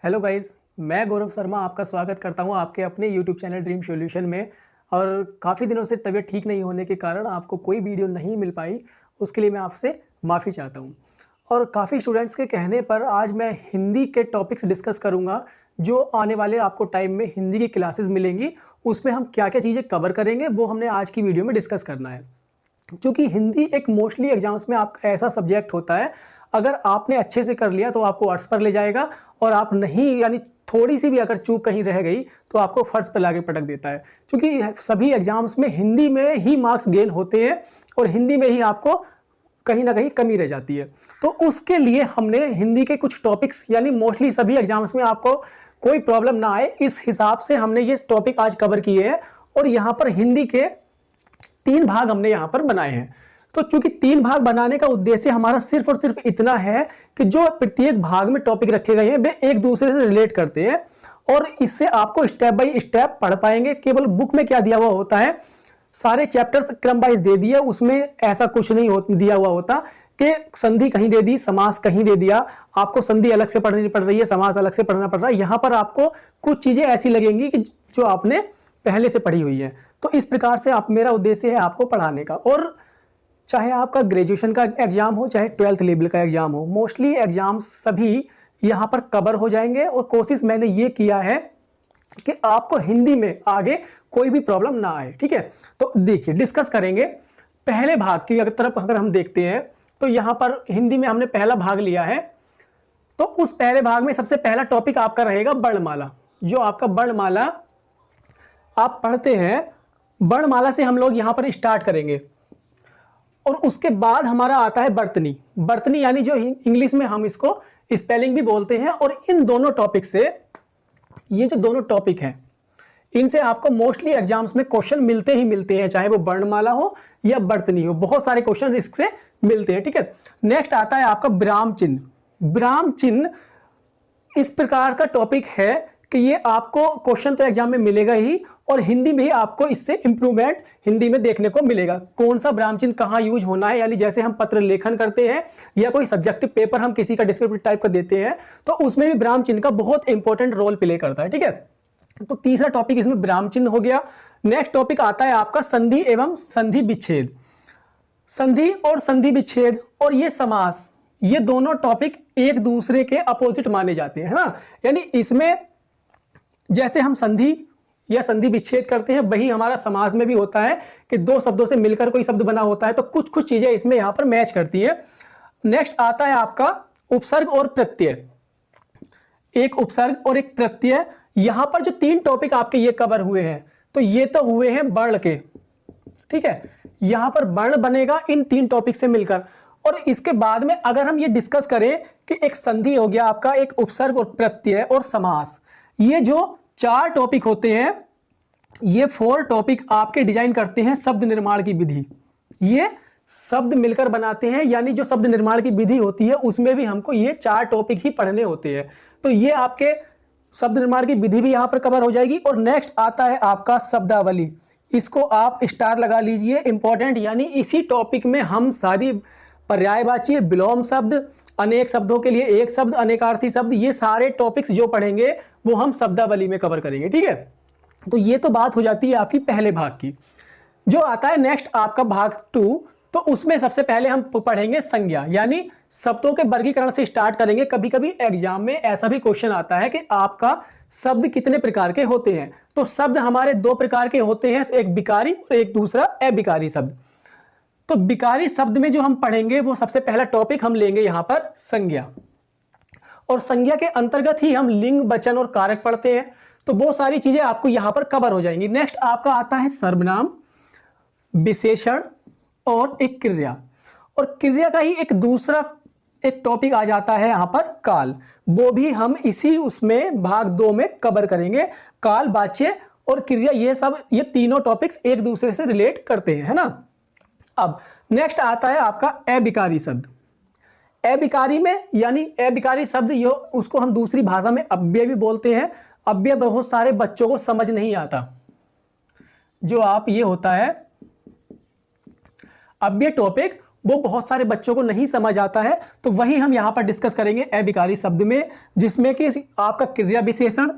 Hello guys, मैं गौरव शर्मा आपका स्वागत करता हूं आपके अपने यूट्यूब चैनल ड्रीम सॉल्यूशन में। और काफ़ी दिनों से तबीयत ठीक नहीं होने के कारण आपको कोई वीडियो नहीं मिल पाई, उसके लिए मैं आपसे माफ़ी चाहता हूं। और काफ़ी स्टूडेंट्स के कहने पर आज मैं हिंदी के टॉपिक्स डिस्कस करूंगा। जो आने वाले आपको टाइम में हिंदी की क्लासेस मिलेंगी, उसमें हम क्या क्या चीज़ें कवर करेंगे वो हमने आज की वीडियो में डिस्कस करना है। क्योंकि हिंदी एक मोस्टली एग्जाम्स में आपका ऐसा सब्जेक्ट होता है, अगर आपने अच्छे से कर लिया तो आपको आर्ट्स पर ले जाएगा, और आप नहीं यानी थोड़ी सी भी अगर चूक कहीं रह गई तो आपको फर्स्ट पर लाके पटक देता है। क्योंकि सभी एग्जाम्स में हिंदी में ही मार्क्स गेन होते हैं और हिंदी में ही आपको कहीं ना कहीं कमी रह जाती है। तो उसके लिए हमने हिंदी के कुछ टॉपिक्स यानी मोस्टली सभी एग्जाम्स में आपको कोई प्रॉब्लम ना आए, इस हिसाब से हमने ये टॉपिक आज कवर किए हैं। और यहाँ पर हिंदी के 3 भाग हमने यहां पर बनाए हैं। तो चूंकि 3 भाग बनाने का उद्देश्य हमारा सिर्फ और सिर्फ इतना है कि जो प्रत्येक भाग में टॉपिक रखे गए हैं वे एक दूसरे से रिलेट करते हैं, और इससे आपको स्टेप बाय स्टेप पढ़ पाएंगे। केवल बुक में क्या दिया हुआ होता है, सारे चैप्टर्स क्रम वाइज दे दिए, उसमें ऐसा कुछ नहीं दिया हुआ होता कि संधि कहीं दे दी, समास कहीं दे दिया, आपको संधि अलग से पढ़नी पड़ रही है, समास अलग से पढ़ना पड़ रहा है। यहां पर आपको कुछ चीजें ऐसी लगेंगी कि जो आपने पहले से पढ़ी हुई है। तो इस प्रकार से मेरा उद्देश्य है आपको पढ़ाने का। और चाहे आपका ग्रेजुएशन का एग्जाम हो, चाहे 12th लेवल का एग्जाम हो, मोस्टली एग्जाम सभी यहां पर कवर हो जाएंगे। और कोशिश मैंने ये किया है कि आपको हिंदी में आगे कोई भी प्रॉब्लम ना आए। ठीक है, तो देखिए डिस्कस करेंगे पहले भाग की तरफ। अगर हम देखते हैं तो यहां पर हिंदी में हमने पहला भाग लिया है। तो उस पहले भाग में सबसे पहला टॉपिक आपका रहेगा वर्णमाला। जो आपका वर्णमाला आप पढ़ते हैं, वर्णमाला से हम लोग यहां पर स्टार्ट करेंगे। और उसके बाद हमारा आता है वर्तनी। वर्तनी यानी जो इंग्लिश में हम इसको स्पेलिंग भी बोलते हैं। और इन दोनों टॉपिक से, ये जो दोनों टॉपिक हैं, इनसे आपको मोस्टली एग्जाम्स में क्वेश्चन मिलते ही मिलते हैं, चाहे वो वर्णमाला हो या वर्तनी हो, बहुत सारे क्वेश्चन इससे मिलते हैं। ठीक है, नेक्स्ट आता है आपका विराम चिन्ह। विराम चिन्ह इस प्रकार का टॉपिक है कि ये आपको क्वेश्चन तो एग्जाम में मिलेगा ही, और हिंदी में ही आपको इससे इंप्रूवमेंट हिंदी में देखने को मिलेगा। कौन सा विराम चिन्ह कहाँ यूज होना है, यानी जैसे हम पत्र लेखन करते हैं या कोई सब्जेक्टिव पेपर हम किसी का डिस्क्रिप्टिव टाइप का देते हैं, तो उसमें भी विराम चिन्ह का बहुत इंपॉर्टेंट रोल प्ले करता है। ठीक है, तो तीसरा टॉपिक इसमें विराम चिन्ह हो गया। नेक्स्ट टॉपिक आता है आपका संधि एवं संधि विच्छेद। संधि और संधि विच्छेद और ये समास, ये दोनों टॉपिक एक दूसरे के अपोजिट माने जाते हैं, है ना। यानी इसमें जैसे हम संधि या संधि विच्छेद करते हैं, वही हमारा समास में भी होता है कि दो शब्दों से मिलकर कोई शब्द बना होता है। तो कुछ कुछ चीजें इसमें यहां पर मैच करती है। नेक्स्ट आता है आपका उपसर्ग और प्रत्यय। एक उपसर्ग और एक प्रत्यय। यहां पर जो 3 टॉपिक आपके ये कवर हुए हैं, तो ये तो हुए हैं वर्ण के। ठीक है, यहां पर वर्ण बनेगा इन 3 टॉपिक से मिलकर। और इसके बाद में अगर हम ये डिस्कस करें कि एक संधि हो गया आपका, एक उपसर्ग और प्रत्यय और समास, ये जो 4 टॉपिक होते हैं, ये 4 टॉपिक आपके डिजाइन करते हैं शब्द निर्माण की विधि। ये शब्द मिलकर बनाते हैं, यानी जो शब्द निर्माण की विधि होती है उसमें भी हमको ये 4 टॉपिक ही पढ़ने होते हैं। तो ये आपके शब्द निर्माण की विधि भी यहां पर कवर हो जाएगी। और नेक्स्ट आता है आपका शब्दावली। इसको आप स्टार लगा लीजिए, इंपॉर्टेंट। यानी इसी टॉपिक में हम सारी पर्यायवाची, विलोम शब्द, अनेक शब्दों के लिए एक शब्द, अनेकार्थी शब्द, ये सारे टॉपिक्स जो पढ़ेंगे वो हम शब्दावली में कवर करेंगे। ठीक है, तो ये तो बात हो जाती है आपकी पहले भाग की। जो आता है नेक्स्ट आपका भाग 2, तो उसमें सबसे पहले हम पढ़ेंगे संज्ञा, यानी शब्दों के वर्गीकरण से स्टार्ट करेंगे। कभी कभी एग्जाम में ऐसा भी क्वेश्चन आता है कि आपका शब्द कितने प्रकार के होते हैं। तो शब्द हमारे 2 प्रकार के होते हैं, एक विकारी और एक दूसरा अविकारी शब्द। तो विकारी शब्द में जो हम पढ़ेंगे वो सबसे पहला टॉपिक हम लेंगे यहां पर संज्ञा। और संज्ञा के अंतर्गत ही हम लिंग, वचन और कारक पढ़ते हैं। तो वो सारी चीजें आपको यहां पर कवर हो जाएंगी। नेक्स्ट आपका आता है सर्वनाम, विशेषण और एक क्रिया। और क्रिया का ही एक दूसरा एक टॉपिक आ जाता है यहां पर काल। वो भी हम इसी उसमें भाग 2 में कवर करेंगे। काल, वाच्य और क्रिया, ये तीनों टॉपिक्स एक दूसरे से रिलेट करते हैं, है ना। अब नेक्स्ट आता है आपका अविकारी शब्द। अविकारी में, यानी अविकारी शब्द यो उसको हम दूसरी भाषा में अव्यय भी बोलते हैं। अव्यय बहुत सारे बच्चों को समझ नहीं आता। जो आप ये होता है अव्यय टॉपिक, वो बहुत सारे बच्चों को नहीं समझ आता है, तो वही हम यहाँ पर डिस्कस करेंगे अभिकारी शब्द में, जिसमें कि आपका क्रिया विशेषण,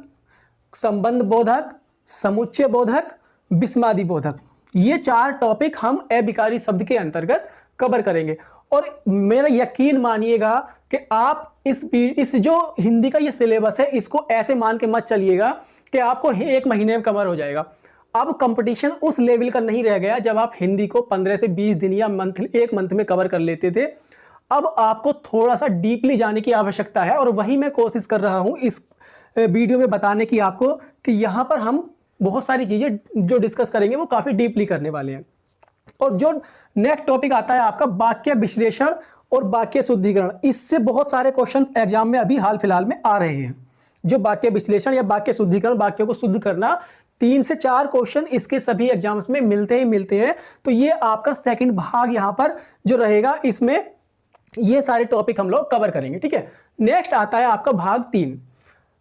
संबंध बोधक, समुच्चय बोधक, विस्मादि बोधक, ये 4 टॉपिक हम अभिकारी शब्द के अंतर्गत कवर करेंगे। और मेरा यकीन मानिएगा कि आप इस जो हिंदी का ये सिलेबस है इसको ऐसे मान के मत चलिएगा कि आपको 1 महीने में कवर हो जाएगा। अब कंपटीशन उस लेवल का नहीं रह गया जब आप हिंदी को 15 से 20 दिन या एक मंथ में कवर कर लेते थे। अब आपको थोड़ा सा डीपली जाने की आवश्यकता है, और वही मैं कोशिश कर रहा हूं इस वीडियो में बताने की आपको कि यहां पर हम बहुत सारी चीजें जो डिस्कस करेंगे वो काफी डीपली करने वाले हैं। और जो नेक्स्ट टॉपिक आता है आपका वाक्य विश्लेषण और वाक्य शुद्धिकरण, इससे बहुत सारे क्वेश्चंस एग्जाम में अभी हाल फिलहाल में आ रहे हैं। जो वाक्य विश्लेषण या वाक्य शुद्धिकरण, वाक्यों को शुद्ध करना, 3 से 4 क्वेश्चन इसके सभी एग्जाम्स में मिलते हैं। तो ये आपका सेकंड भाग यहां पर जो रहेगा, इसमें ये सारे टॉपिक हम लोग कवर करेंगे, ठीक है। नेक्स्ट आता है आपका भाग 3।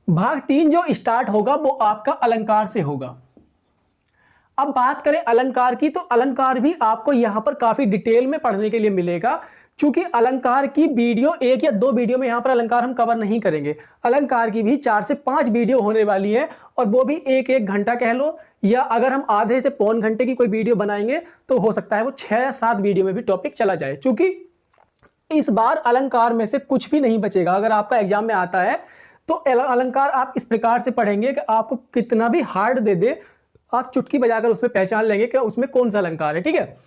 भाग 3 जो स्टार्ट होगा वो आपका अलंकार से होगा। अब बात करें अलंकार की, तो अलंकार भी आपको यहां पर काफी डिटेल में पढ़ने के लिए मिलेगा, क्योंकि अलंकार की वीडियो 1 या 2 वीडियो में यहां पर अलंकार हम कवर नहीं करेंगे। अलंकार की भी 4 से 5 वीडियो होने वाली है, और वो भी 1-1 घंटा कह लो, या अगर हम आधे से पौन घंटे की कोई वीडियो बनाएंगे तो हो सकता है वो 6 या 7 वीडियो में भी टॉपिक चला जाए। क्योंकि इस बार अलंकार में से कुछ भी नहीं बचेगा। अगर आपका एग्जाम में आता है तो अलंकार आप इस प्रकार से पढ़ेंगे कि आपको कितना भी हार्ड दे दे, आप चुटकी बजाकर उसमें पहचान लेंगे कि उसमें कौन सा अलंकार है, ठीक है।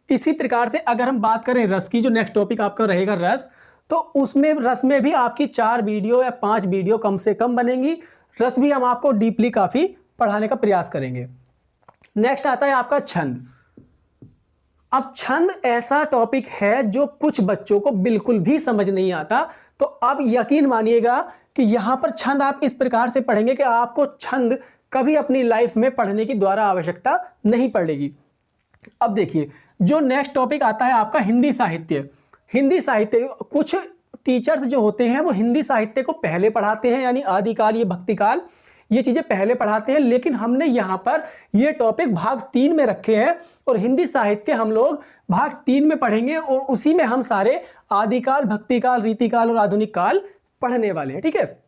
इसी प्रकार से अगर हम बात करें रस की, जो नेक्स्ट टॉपिक आपका रहेगा रस, तो उसमें रस में भी आपकी 4 वीडियो या 5 वीडियो कम से कम बनेंगी। रस भी हम आपको डीपली काफी पढ़ाने का प्रयास करेंगे। नेक्स्ट आता है आपका छंद। अब छंद ऐसा टॉपिक है जो कुछ बच्चों को बिल्कुल भी समझ नहीं आता, तो अब यकीन मानिएगा कि यहां पर छंद आप इस प्रकार से पढ़ेंगे कि आपको छंद कभी अपनी लाइफ में पढ़ने की द्वारा आवश्यकता नहीं पड़ेगी। अब देखिए, जो नेक्स्ट टॉपिक आता है आपका हिंदी साहित्य। हिंदी साहित्य, कुछ टीचर्स जो होते हैं वो हिंदी साहित्य को पहले पढ़ाते हैं, यानी आदिकाल, ये भक्तिकाल, ये चीजें पहले पढ़ाते हैं, लेकिन हमने यहां पर ये टॉपिक भाग 3 में रखे हैं, और हिंदी साहित्य हम लोग भाग 3 में पढ़ेंगे, और उसी में हम सारे आदिकाल, भक्तिकाल, रीतिकाल और आधुनिक काल पढ़ने वाले हैं, ठीक है।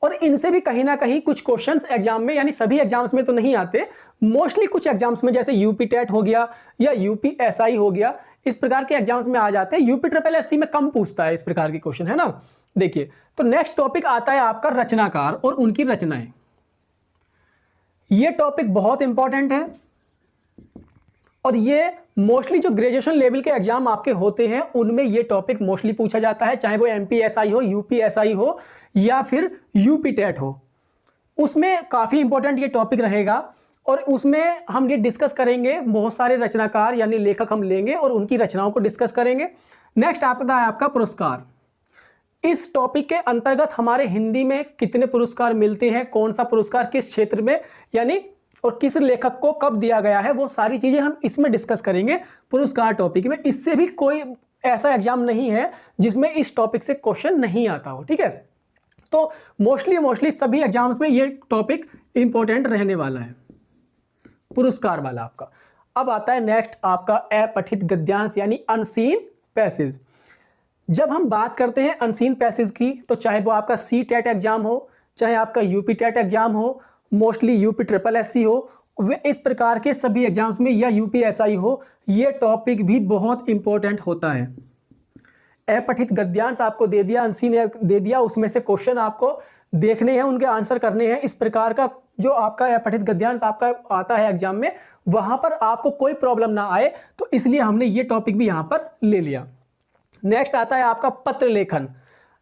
और इनसे भी कहीं ना कहीं कुछ क्वेश्चंस एग्जाम में, यानी सभी एग्जाम्स में तो नहीं आते, मोस्टली कुछ एग्जाम्स में, जैसे यूपी टेट हो गया या यूपी एसआई हो गया, इस प्रकार के एग्जाम्स में आ जाते हैं। यूपी ट्रिपल एससी में कम पूछता है इस प्रकार के क्वेश्चन, है ना। देखिए, तो नेक्स्ट टॉपिक आता है आपका रचनाकार और उनकी रचनाएं। ये टॉपिक बहुत इंपॉर्टेंट है, और ये मोस्टली जो ग्रेजुएशन लेवल के एग्जाम आपके होते हैं उनमें ये टॉपिक मोस्टली पूछा जाता है, चाहे वो एमपीएसआई हो, यूपीएसआई हो या फिर यूपी टेट हो, उसमें काफी इंपॉर्टेंट ये टॉपिक रहेगा। और उसमें हम ये डिस्कस करेंगे, बहुत सारे रचनाकार यानी लेखक हम लेंगे और उनकी रचनाओं को डिस्कस करेंगे। नेक्स्ट आता है आपका पुरस्कार। इस टॉपिक के अंतर्गत हमारे हिंदी में कितने पुरस्कार मिलते हैं, कौन सा पुरस्कार किस क्षेत्र में, यानी और किस लेखक को कब दिया गया है, वो सारी चीजें हम इसमें डिस्कस करेंगे पुरस्कार टॉपिक में। इससे भी कोई ऐसा एग्जाम नहीं है जिसमें इस टॉपिक से क्वेश्चन नहीं आता हो, ठीक है। तो मोस्टली सभी एग्जाम्स में ये टॉपिक इंपॉर्टेंट रहने वाला है, पुरस्कार वाला आपका। अब आता है नेक्स्ट आपका अपठित गद्यांश यानी अनसीन पैसेज। जब हम बात करते हैं अनसीन पैसेज की, तो चाहे वो आपका सी टेट एग्जाम हो, चाहे आपका यूपी टेट एग्जाम हो, मोस्टली यूपी ट्रिपल एससी हो, वे इस प्रकार के सभी एग्जाम्स में, या यूपीएसआई हो, ये टॉपिक भी बहुत इंपॉर्टेंट होता है। अपठित गद्यांश आपको दे दिया, अनसीन दे दिया, उसमें से क्वेश्चन आपको देखने हैं, उनके आंसर करने हैं। इस प्रकार का जो आपका अपठित गद्यांश आपका आता है एग्जाम में, वहां पर आपको कोई प्रॉब्लम ना आए, तो इसलिए हमने ये टॉपिक भी यहां पर ले लिया। नेक्स्ट आता है आपका पत्र लेखन।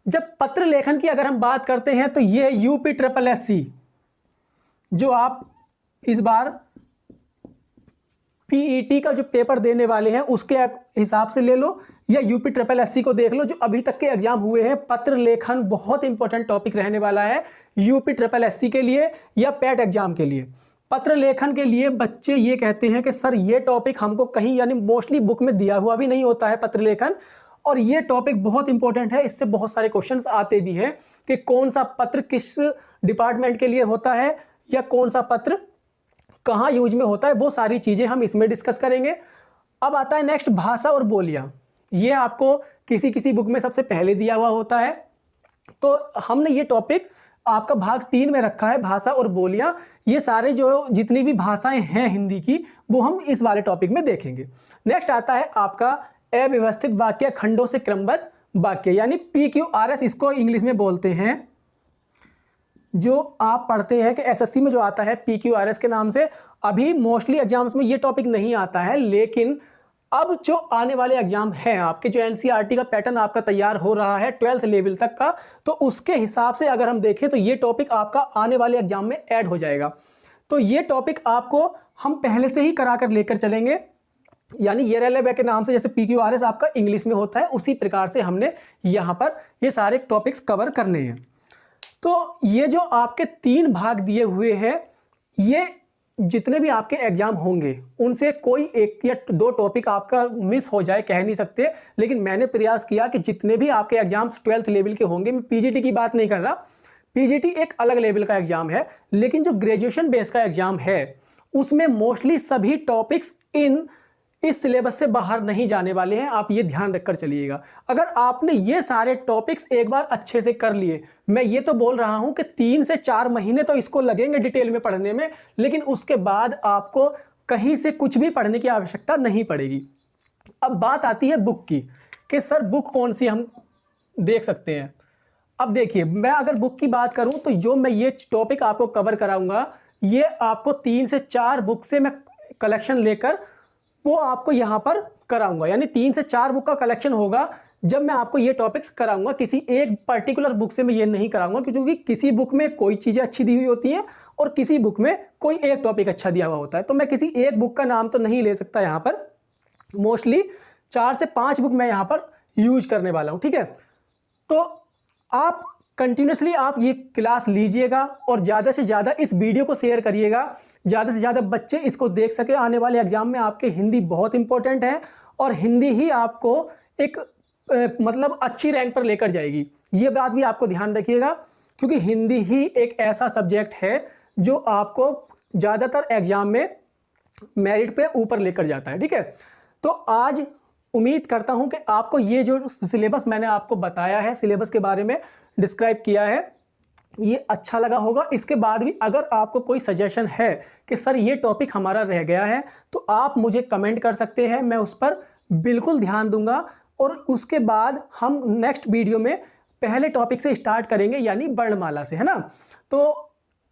जब पत्र लेखन की अगर हम बात करते हैं तो ये यूपी ट्रिपल एससी, जो आप इस बार पीईटी का जो पेपर देने वाले हैं उसके हिसाब से ले लो, या यूपी ट्रिपल एससी को देख लो, जो अभी तक के एग्जाम हुए हैं, पत्र लेखन बहुत इंपॉर्टेंट टॉपिक रहने वाला है यूपी ट्रिपल एससी के लिए या पैट एग्जाम के लिए। पत्र लेखन के लिए बच्चे ये कहते हैं कि सर ये टॉपिक हमको कहीं, यानी मोस्टली बुक में दिया हुआ भी नहीं होता है पत्र लेखन, और ये टॉपिक बहुत इंपॉर्टेंट है। इससे बहुत सारे क्वेश्चंस आते भी हैं कि कौन सा पत्र किस डिपार्टमेंट के लिए होता है, या कौन सा पत्र कहाँ यूज में होता है, वो सारी चीजें हम इसमें डिस्कस करेंगे। अब आता है नेक्स्ट भाषा और बोलियां। ये आपको किसी किसी बुक में सबसे पहले दिया हुआ होता है। तो हमने ये टॉपिक आपका भाग 3 में रखा है, भाषा और बोलियां। ये सारे जो जितनी भी भाषाएं हैं हिंदी की, वो हम इस वाले टॉपिक में देखेंगे। नेक्स्ट आता है आपका अव्यवस्थित वाक्य, खंडों से क्रमबद्ध वाक्य, यानी PQRS इसको इंग्लिश में बोलते हैं। जो आप पढ़ते हैं कि एसएससी में जो आता है PQRS के नाम से, अभी मोस्टली एग्जाम्स में ये टॉपिक नहीं आता है, लेकिन अब जो आने वाले एग्जाम हैं आपके, जो एनसीईआरटी का पैटर्न आपका तैयार हो रहा है 12th लेवल तक का, तो उसके हिसाब से अगर हम देखें तो ये टॉपिक आपका आने वाले एग्जाम में ऐड हो जाएगा। तो ये टॉपिक आपको हम पहले से ही करा कर लेकर चलेंगे, यानी ये रेलेवे के नाम से जैसे PQRS आपका इंग्लिश में होता है, उसी प्रकार से हमने यहाँ पर ये सारे टॉपिक्स कवर करने हैं। तो ये जो आपके 3 भाग दिए हुए हैं, ये जितने भी आपके एग्जाम होंगे उनसे कोई 1 या 2 टॉपिक आपका मिस हो जाए कह नहीं सकते, लेकिन मैंने प्रयास किया कि जितने भी आपके एग्जाम्स 12th लेवल के होंगे, मैं पीजीटी की बात नहीं कर रहा, पीजीटी एक अलग लेवल का एग्जाम है, लेकिन जो ग्रेजुएशन बेस का एग्जाम है उसमें मोस्टली सभी टॉपिक्स इस सिलेबस से बाहर नहीं जाने वाले हैं। आप ये ध्यान रखकर चलिएगा। अगर आपने ये सारे टॉपिक्स एक बार अच्छे से कर लिए, मैं ये तो बोल रहा हूं कि 3 से 4 महीने तो इसको लगेंगे डिटेल में पढ़ने में, लेकिन उसके बाद आपको कहीं से कुछ भी पढ़ने की आवश्यकता नहीं पड़ेगी। अब बात आती है बुक की कि सर बुक कौन सी हम देख सकते हैं। अब देखिए, मैं अगर बुक की बात करूं तो जो मैं ये टॉपिक आपको कवर कराऊंगा, ये आपको 3 से 4 बुक से मैं कलेक्शन लेकर वो आपको यहां पर कराऊंगा, यानी 3 से 4 बुक का कलेक्शन होगा जब मैं आपको ये टॉपिक्स कराऊंगा। किसी एक पर्टिकुलर बुक से मैं ये नहीं कराऊंगा, क्योंकि किसी बुक में कोई चीज़ें अच्छी दी हुई होती हैं और किसी बुक में कोई एक टॉपिक अच्छा दिया हुआ होता है। तो मैं किसी एक बुक का नाम तो नहीं ले सकता यहाँ पर। मोस्टली 4 से 5 बुक मैं यहाँ पर यूज करने वाला हूँ, ठीक है। तो आप कंटिन्यूसली आप ये क्लास लीजिएगा और ज़्यादा से ज़्यादा इस वीडियो को शेयर करिएगा, ज़्यादा से ज़्यादा बच्चे इसको देख सके। आने वाले एग्जाम में आपके हिंदी बहुत इंपॉर्टेंट है और हिंदी ही आपको एक मतलब अच्छी रैंक पर लेकर जाएगी। ये बात भी आपको ध्यान रखिएगा, क्योंकि हिंदी ही एक ऐसा सब्जेक्ट है जो आपको ज़्यादातर एग्जाम में मेरिट पे ऊपर लेकर जाता है, ठीक है। तो आज उम्मीद करता हूं कि आपको ये जो सिलेबस मैंने आपको बताया है, सिलेबस के बारे में डिस्क्राइब किया है, ये अच्छा लगा होगा। इसके बाद भी अगर आपको कोई सजेशन है कि सर ये टॉपिक हमारा रह गया है, तो आप मुझे कमेंट कर सकते हैं, मैं उस पर बिल्कुल ध्यान दूंगा। और उसके बाद हम नेक्स्ट वीडियो में पहले टॉपिक से स्टार्ट करेंगे, यानी वर्णमाला से, है ना। तो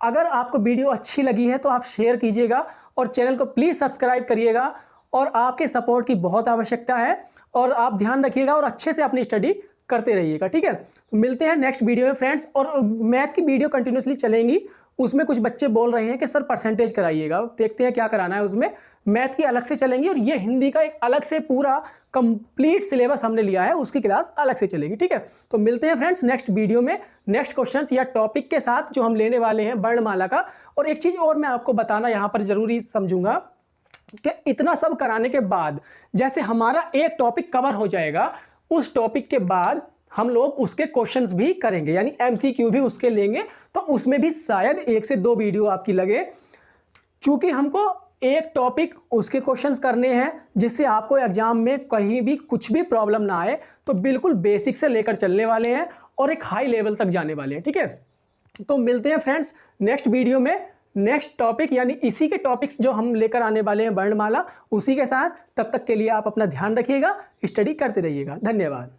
अगर आपको वीडियो अच्छी लगी है तो आप शेयर कीजिएगा और चैनल को प्लीज़ सब्सक्राइब करिएगा, और आपके सपोर्ट की बहुत आवश्यकता है। और आप ध्यान रखिएगा और अच्छे से अपनी स्टडी करते रहिएगा, ठीक है। तो मिलते हैं नेक्स्ट वीडियो में फ्रेंड्स। और मैथ की वीडियो कंटिन्यूसली चलेंगी, उसमें कुछ बच्चे बोल रहे हैं कि सर परसेंटेज कराइएगा, देखते हैं क्या कराना है उसमें। मैथ की अलग से चलेंगी और ये हिंदी का एक अलग से पूरा कंप्लीट सिलेबस हमने लिया है, उसकी क्लास अलग से चलेगी, ठीक है। तो मिलते हैं फ्रेंड्स नेक्स्ट वीडियो में नेक्स्ट क्वेश्चंस या टॉपिक के साथ जो हम लेने वाले हैं वर्णमाला का। और एक चीज़ और मैं आपको बताना यहाँ पर जरूरी समझूंगा कि इतना सब कराने के बाद जैसे हमारा एक टॉपिक कवर हो जाएगा, उस टॉपिक के बाद हम लोग उसके क्वेश्चंस भी करेंगे, यानी MCQ भी उसके लेंगे। तो उसमें भी शायद 1 से 2 वीडियो आपकी लगे, चूंकि हमको एक टॉपिक उसके क्वेश्चंस करने हैं जिससे आपको एग्जाम में कहीं भी कुछ भी प्रॉब्लम ना आए। तो बिल्कुल बेसिक से लेकर चलने वाले हैं और एक हाई लेवल तक जाने वाले हैं, ठीक है। तो मिलते हैं फ्रेंड्स नेक्स्ट वीडियो में नेक्स्ट टॉपिक, यानी इसी के टॉपिक्स जो हम लेकर आने वाले हैं वर्णमाला, उसी के साथ। तब तक के लिए आप अपना ध्यान रखिएगा, स्टडी करते रहिएगा। धन्यवाद।